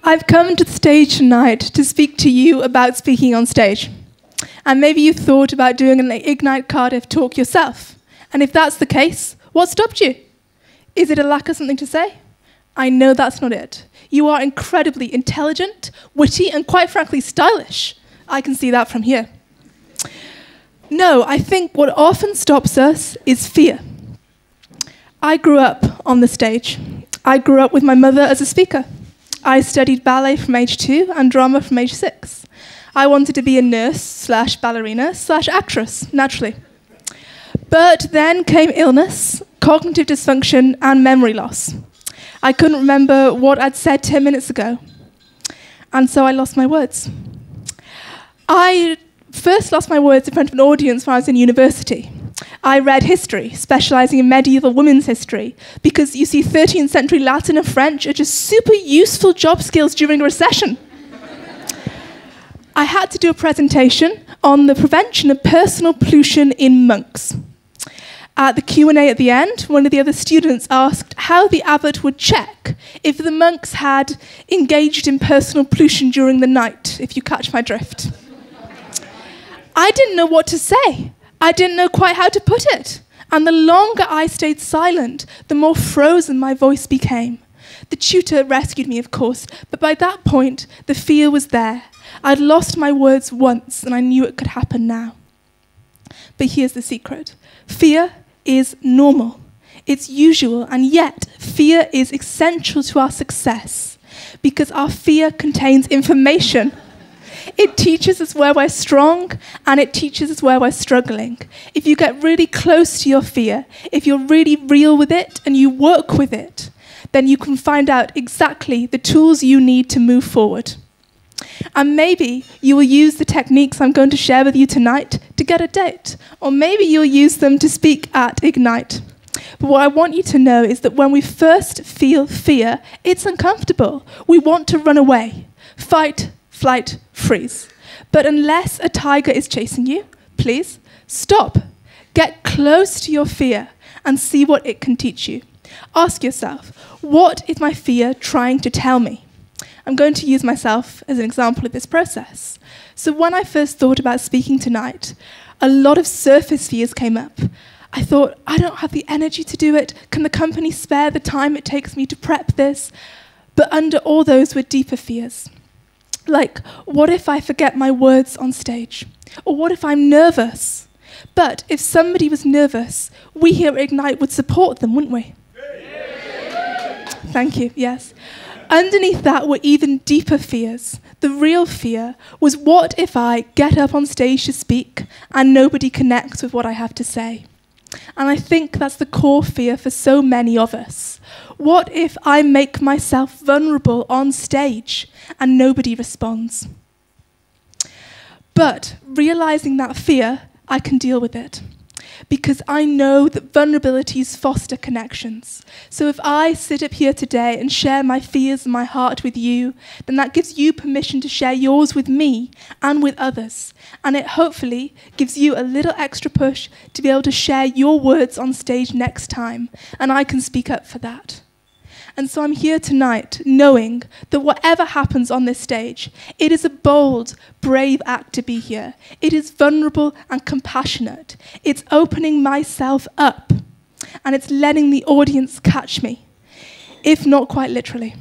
I've come to the stage tonight to speak to you about speaking on stage. And maybe you've thought about doing an Ignite Cardiff talk yourself. And if that's the case, what stopped you? Is it a lack of something to say? I know that's not it. You are incredibly intelligent, witty, and quite frankly, stylish. I can see that from here. No, I think what often stops us is fear. I grew up on the stage. I grew up with my mother as a speaker. I studied ballet from age 2 and drama from age 6. I wanted to be a nurse/ballerina/actress, naturally. But then came illness, cognitive dysfunction, and memory loss. I couldn't remember what I'd said 10 minutes ago. And so I lost my words. I first lost my words in front of an audience when I was in university. I read history, specializing in medieval women's history, because you see 13th century Latin and French are just super useful job skills during a recession. I had to do a presentation on the prevention of personal pollution in monks. At the Q&A at the end, one of the other students asked how the abbot would check if the monks had engaged in personal pollution during the night, if you catch my drift. I didn't know what to say. I didn't know quite how to put it. And the longer I stayed silent, the more frozen my voice became. The tutor rescued me, of course, but by that point, the fear was there. I'd lost my words once, and I knew it could happen now. But here's the secret. Fear is normal. It's usual, and yet fear is essential to our success because our fear contains information. It teaches us where we're strong, and it teaches us where we're struggling. If you get really close to your fear, if you're really real with it and you work with it, then you can find out exactly the tools you need to move forward. And maybe you will use the techniques I'm going to share with you tonight to get a date, or maybe you'll use them to speak at Ignite. But what I want you to know is that when we first feel fear, it's uncomfortable. We want to run away, fight, flight, freeze. But unless a tiger is chasing you, please stop. Get close to your fear and see what it can teach you. Ask yourself, what is my fear trying to tell me? I'm going to use myself as an example of this process. So when I first thought about speaking tonight, a lot of surface fears came up. I thought, I don't have the energy to do it. Can the company spare the time it takes me to prep this? But under all those were deeper fears. Like, what if I forget my words on stage? Or what if I'm nervous? But if somebody was nervous, we here at Ignite would support them, wouldn't we? Thank you, yes. Underneath that were even deeper fears. The real fear was, what if I get up on stage to speak and nobody connects with what I have to say? And I think that's the core fear for so many of us. What if I make myself vulnerable on stage and nobody responds? But realizing that fear, I can deal with it. Because I know that vulnerabilities foster connections. So if I sit up here today and share my fears and my heart with you, then that gives you permission to share yours with me and with others. And it hopefully gives you a little extra push to be able to share your words on stage next time. And I can speak up for that. And so I'm here tonight knowing that whatever happens on this stage, it is a bold, brave act to be here. It is vulnerable and compassionate. It's opening myself up, and it's letting the audience catch me, if not quite literally.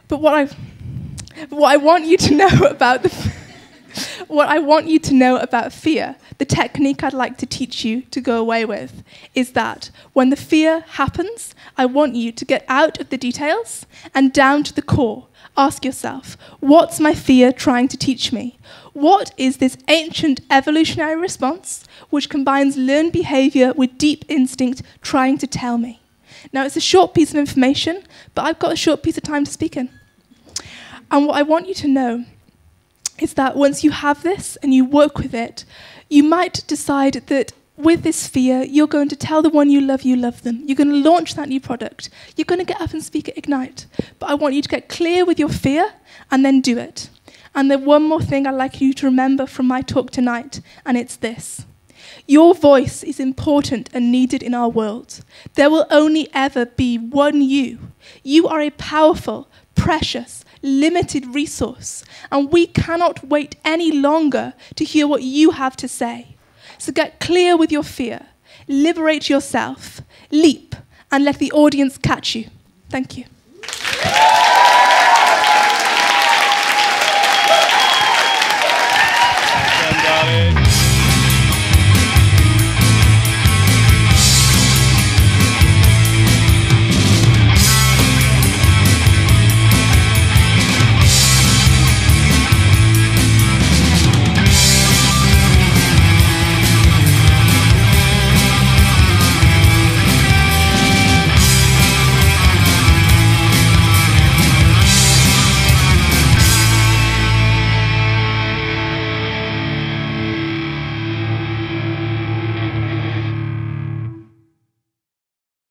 But what I want you to know about what I want you to know about fear, the technique I'd like to teach you to go away with, is that when the fear happens, I want you to get out of the details and down to the core. Ask yourself, what's my fear trying to teach me? What is this ancient evolutionary response which combines learned behavior with deep instinct trying to tell me? Now, it's a short piece of information, but I've got a short piece of time to speak in. And what I want you to know is that once you have this and you work with it, you might decide that with this fear, you're going to tell the one you love them. You're going to launch that new product. You're going to get up and speak at Ignite. But I want you to get clear with your fear and then do it. And then one more thing I'd like you to remember from my talk tonight, and it's this. Your voice is important and needed in our world. There will only ever be one you. You are a powerful, precious, limited resource, and we cannot wait any longer to hear what you have to say. So get clear with your fear, liberate yourself, leap, and let the audience catch you. Thank you.